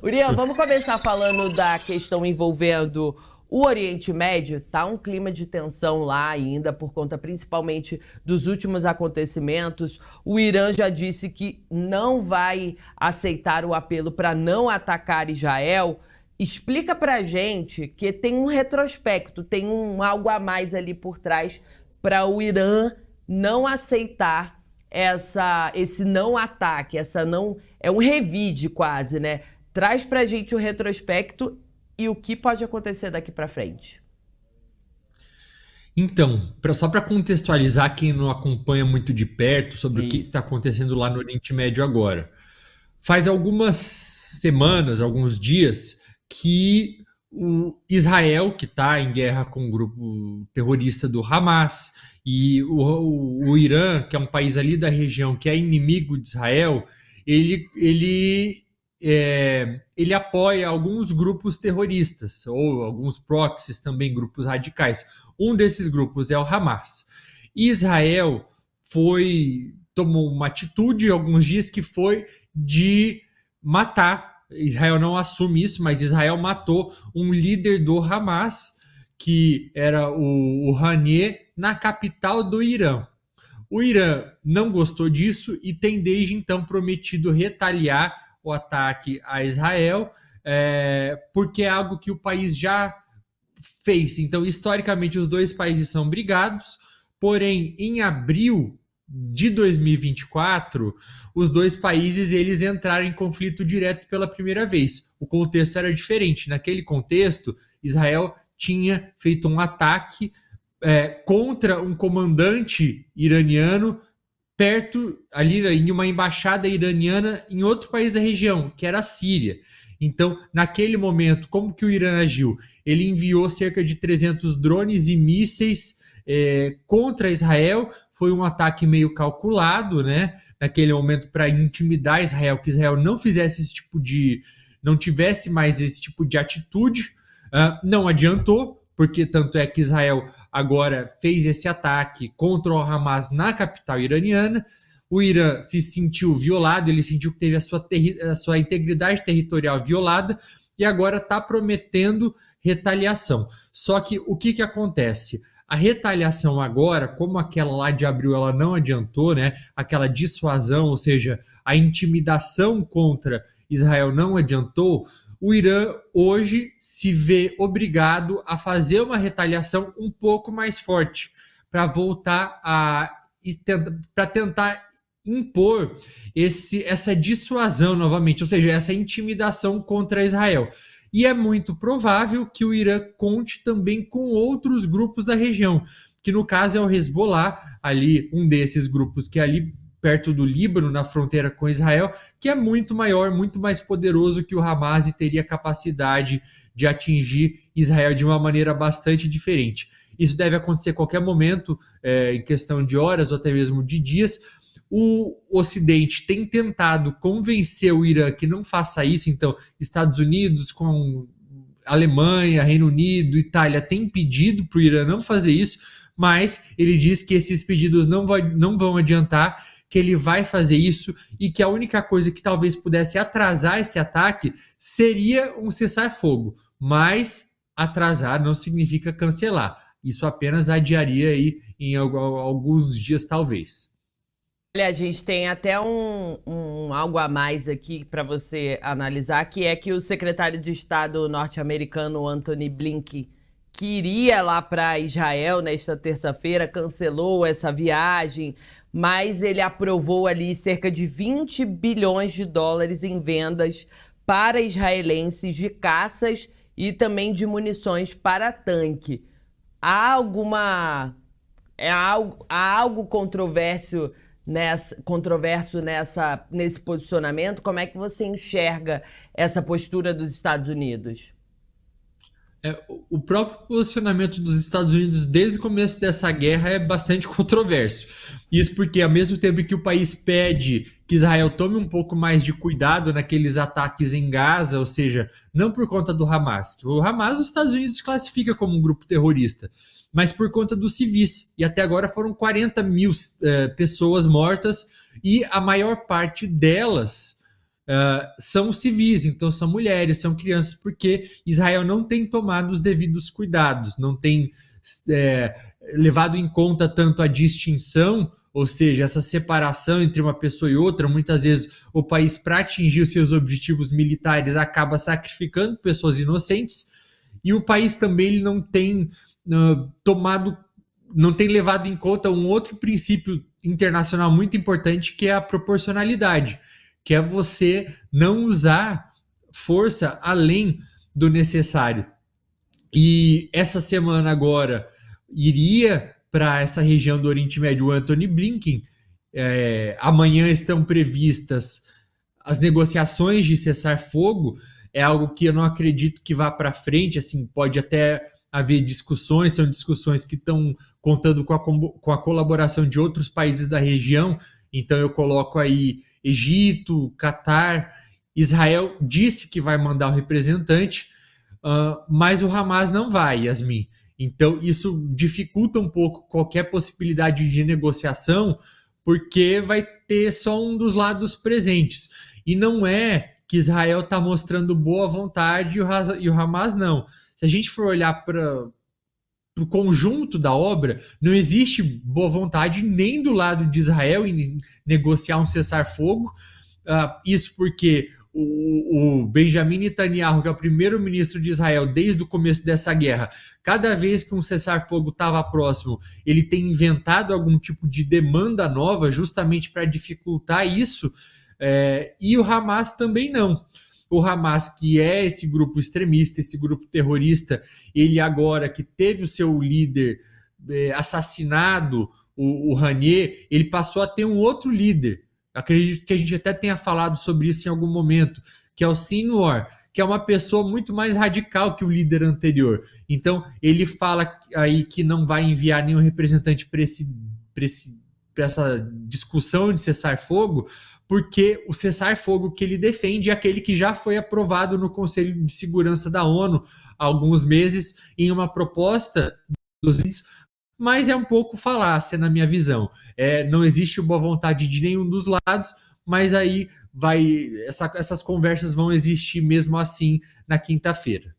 Uriel, vamos começar falando da questão envolvendo o Oriente Médio. Tá um clima de tensão lá ainda, por conta principalmente dos últimos acontecimentos. O Irã já disse que não vai aceitar o apelo para não atacar Israel. Explica pra gente que tem um retrospecto, tem algo a mais ali por trás para o Irã não aceitar esse não ataque, é um revide quase, né? Traz pra gente o retrospecto e o que pode acontecer daqui pra frente. Então, só para contextualizar quem não acompanha muito de perto sobre o que está Isso. acontecendo lá no Oriente Médio agora. Faz algumas semanas, alguns dias, que o Israel, que está em guerra com o grupo terrorista do Hamas, e o Irã, que é um país ali da região que é inimigo de Israel, ele apoia alguns grupos terroristas, ou alguns proxies também, grupos radicais. Um desses grupos é o Hamas. Israel tomou uma atitude alguns dias que foi de matar. Israel não assume isso, mas Israel matou um líder do Hamas, que era o Haniyeh, na capital do Irã. O Irã não gostou disso e tem desde então prometido retaliar o ataque a Israel, porque é algo que o país já fez. Então, historicamente, os dois países são brigados, porém, em abril de 2024, os dois países eles entraram em conflito direto pela primeira vez. O contexto era diferente. Naquele contexto, Israel tinha feito um ataque contra um comandante iraniano perto, ali em uma embaixada iraniana em outro país da região, que era a Síria. Então, naquele momento, como que o Irã agiu? Ele enviou cerca de 300 drones e mísseis contra Israel. Foi um ataque meio calculado, né? Naquele momento, para intimidar Israel, que Israel não fizesse não tivesse mais esse tipo de atitude. Não adiantou, porque tanto é que Israel agora fez esse ataque contra o Hamas na capital iraniana. O Irã se sentiu violado, ele sentiu que teve a sua integridade territorial violada e agora está prometendo retaliação. Só que o que acontece? A retaliação agora, como aquela lá de abril ela não adiantou, né? Aquela dissuasão, ou seja, a intimidação contra Israel não adiantou, o Irã hoje se vê obrigado a fazer uma retaliação um pouco mais forte para voltar para tentar impor essa dissuasão novamente, ou seja, essa intimidação contra Israel. E é muito provável que o Irã conte também com outros grupos da região, que no caso é o Hezbollah, ali um desses grupos que é ali perto do Líbano, na fronteira com Israel, que é muito maior, muito mais poderoso que o Hamas e teria capacidade de atingir Israel de uma maneira bastante diferente. Isso deve acontecer a qualquer momento, em questão de horas ou até mesmo de dias. O Ocidente tem tentado convencer o Irã que não faça isso, então Estados Unidos com Alemanha, Reino Unido, Itália tem pedido para o Irã não fazer isso, mas ele diz que esses pedidos não vão adiantar, que ele vai fazer isso e que a única coisa que talvez pudesse atrasar esse ataque seria um cessar-fogo, mas atrasar não significa cancelar, isso apenas adiaria aí em alguns dias talvez. Olha, a gente tem até algo a mais aqui para você analisar, que é que o secretário de Estado norte-americano Antony Blinken, que iria lá para Israel nesta terça-feira, cancelou essa viagem, mas ele aprovou ali cerca de 20 bilhões de dólares em vendas para israelenses de caças e também de munições para tanque. Há alguma... há algo controverso nesse posicionamento? Como é que você enxerga essa postura dos Estados Unidos? O próprio posicionamento dos Estados Unidos desde o começo dessa guerra é bastante controverso. Isso porque, ao mesmo tempo que o país pede que Israel tome um pouco mais de cuidado naqueles ataques em Gaza, ou seja, não por conta do Hamas. O Hamas, os Estados Unidos classifica como um grupo terrorista, mas por conta dos civis. E até agora foram 40 mil pessoas mortas e a maior parte delas são civis, então são mulheres, são crianças, porque Israel não tem tomado os devidos cuidados, não tem levado em conta tanto a distinção, ou seja, essa separação entre uma pessoa e outra. Muitas vezes o país, para atingir os seus objetivos militares, acaba sacrificando pessoas inocentes, e o país também ele não tem não tem levado em conta um outro princípio internacional muito importante, que é a proporcionalidade, que é você não usar força além do necessário. E essa semana agora iria para essa região do Oriente Médio o Antony Blinken. Amanhã estão previstas as negociações de cessar-fogo. É algo que eu não acredito que vá para frente, assim, pode até haver discussões, são discussões que estão contando com a colaboração de outros países da região. Então eu coloco aí Egito, Catar. Israel disse que vai mandar o representante, mas o Hamas não vai, Yasmin. Então isso dificulta um pouco qualquer possibilidade de negociação, porque vai ter só um dos lados presentes. E não é que Israel está mostrando boa vontade e o Hamas não. Se a gente for olhar para o conjunto da obra, não existe boa vontade nem do lado de Israel em negociar um cessar-fogo. Isso porque o Benjamin Netanyahu, que é o primeiro-ministro de Israel desde o começo dessa guerra, cada vez que um cessar-fogo estava próximo, ele tem inventado algum tipo de demanda nova justamente para dificultar isso, e o Hamas também não. O Hamas, que é esse grupo extremista, esse grupo terrorista, ele agora que teve o seu líder assassinado, o Haniyeh, ele passou a ter um outro líder. Acredito que a gente até tenha falado sobre isso em algum momento, que é o Sinwar, que é uma pessoa muito mais radical que o líder anterior. Então, ele fala aí que não vai enviar nenhum representante para essa discussão de cessar-fogo, porque o cessar-fogo que ele defende é aquele que já foi aprovado no Conselho de Segurança da ONU há alguns meses em uma proposta dos Estados Unidos, mas é um pouco falácia na minha visão. Não existe boa vontade de nenhum dos lados, mas aí essas conversas vão existir mesmo assim na quinta-feira.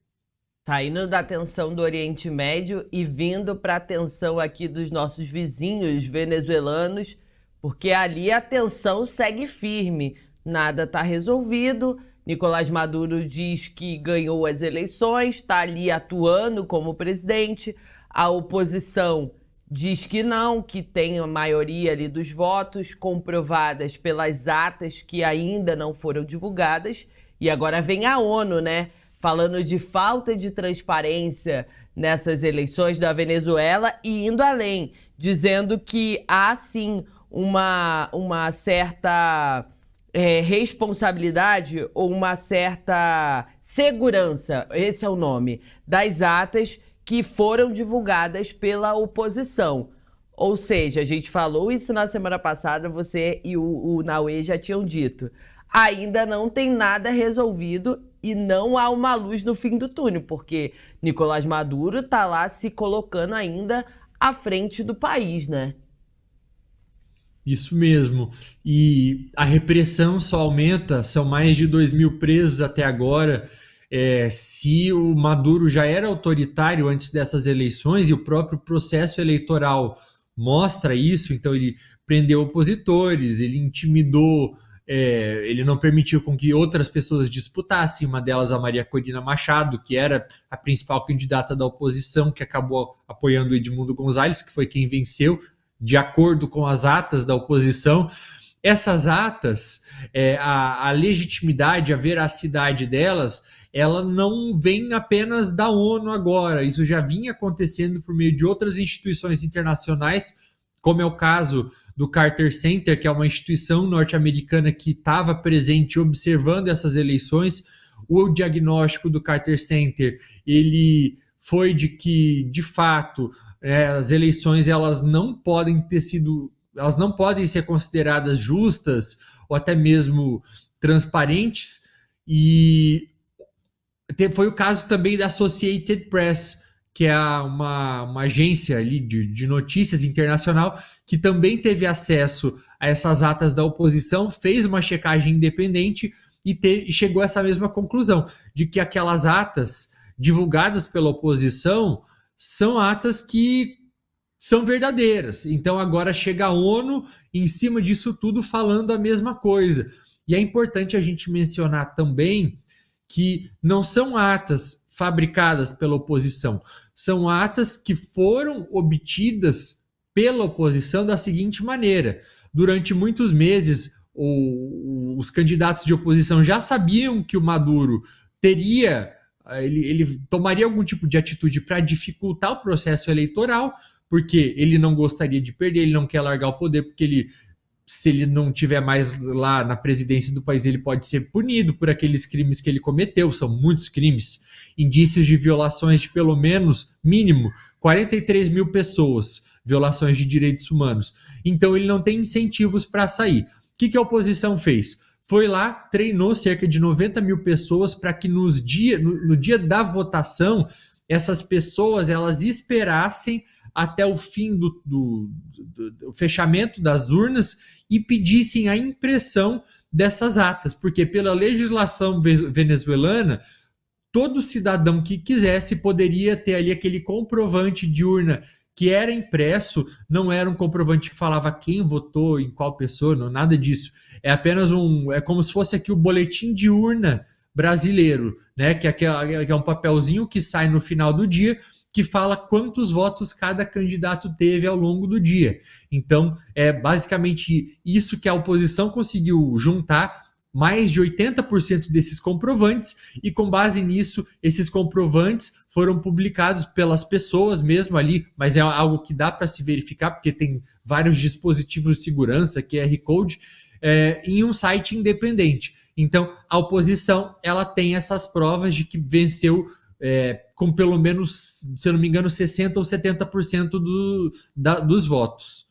Saindo da tensão do Oriente Médio e vindo para a tensão aqui dos nossos vizinhos venezuelanos, porque ali a tensão segue firme, nada está resolvido. Nicolás Maduro diz que ganhou as eleições, está ali atuando como presidente. A oposição diz que não, que tem a maioria ali dos votos comprovadas pelas atas que ainda não foram divulgadas. E agora vem a ONU, né? Falando de falta de transparência nessas eleições da Venezuela e indo além, dizendo que há sim uma certa responsabilidade ou uma certa segurança, esse é o nome, das atas que foram divulgadas pela oposição. Ou seja, a gente falou isso na semana passada, você e o Naue já tinham dito. Ainda não tem nada resolvido e não há uma luz no fim do túnel, porque Nicolás Maduro está lá se colocando ainda à frente do país, né? Isso mesmo. E a repressão só aumenta, são mais de 2.000 presos até agora. Se o Maduro já era autoritário antes dessas eleições, e o próprio processo eleitoral mostra isso, então ele prendeu opositores, ele intimidou, ele não permitiu com que outras pessoas disputassem, uma delas a Maria Corina Machado, que era a principal candidata da oposição, que acabou apoiando o Edmundo Gonzalez, que foi quem venceu, de acordo com as atas da oposição. Essas atas, a legitimidade, a veracidade delas, ela não vem apenas da ONU agora, isso já vinha acontecendo por meio de outras instituições internacionais, como é o caso do Carter Center, que é uma instituição norte-americana que estava presente observando essas eleições. O diagnóstico do Carter Center, ele foi de que, de fato, as eleições elas não podem ser consideradas justas ou até mesmo transparentes. E foi o caso também da Associated Press, que é uma agência ali de notícias internacional, que também teve acesso a essas atas da oposição, fez uma checagem independente e chegou a essa mesma conclusão, de que aquelas atas divulgadas pela oposição são atas que são verdadeiras. Então agora chega a ONU em cima disso tudo falando a mesma coisa. E é importante a gente mencionar também que não são atas fabricadas pela oposição, são atas que foram obtidas pela oposição da seguinte maneira: durante muitos meses, os candidatos de oposição já sabiam que o Maduro ele tomaria algum tipo de atitude para dificultar o processo eleitoral, porque ele não gostaria de perder, ele não quer largar o poder, porque se ele não tiver mais lá na presidência do país, ele pode ser punido por aqueles crimes que ele cometeu. São muitos crimes, indícios de violações de pelo menos, mínimo, 43 mil pessoas, violações de direitos humanos. Então ele não tem incentivos para sair. O que a oposição fez? Foi lá, treinou cerca de 90 mil pessoas para que no dia da votação, essas pessoas elas esperassem até o fim do fechamento das urnas e pedissem a impressão dessas atas, porque pela legislação venezuelana, todo cidadão que quisesse poderia ter ali aquele comprovante de urna que era impresso, não era um comprovante que falava quem votou, em qual pessoa, não, nada disso. É apenas é como se fosse aqui o boletim de urna brasileiro, né? Que é um papelzinho que sai no final do dia, que fala quantos votos cada candidato teve ao longo do dia. Então, é basicamente isso que a oposição conseguiu juntar, mais de 80% desses comprovantes, e com base nisso, esses comprovantes foram publicados pelas pessoas mesmo ali, mas é algo que dá para se verificar, porque tem vários dispositivos de segurança, QR Code, em um site independente. Então, a oposição ela tem essas provas de que venceu com pelo menos, se eu não me engano, 60% ou 70% dos votos.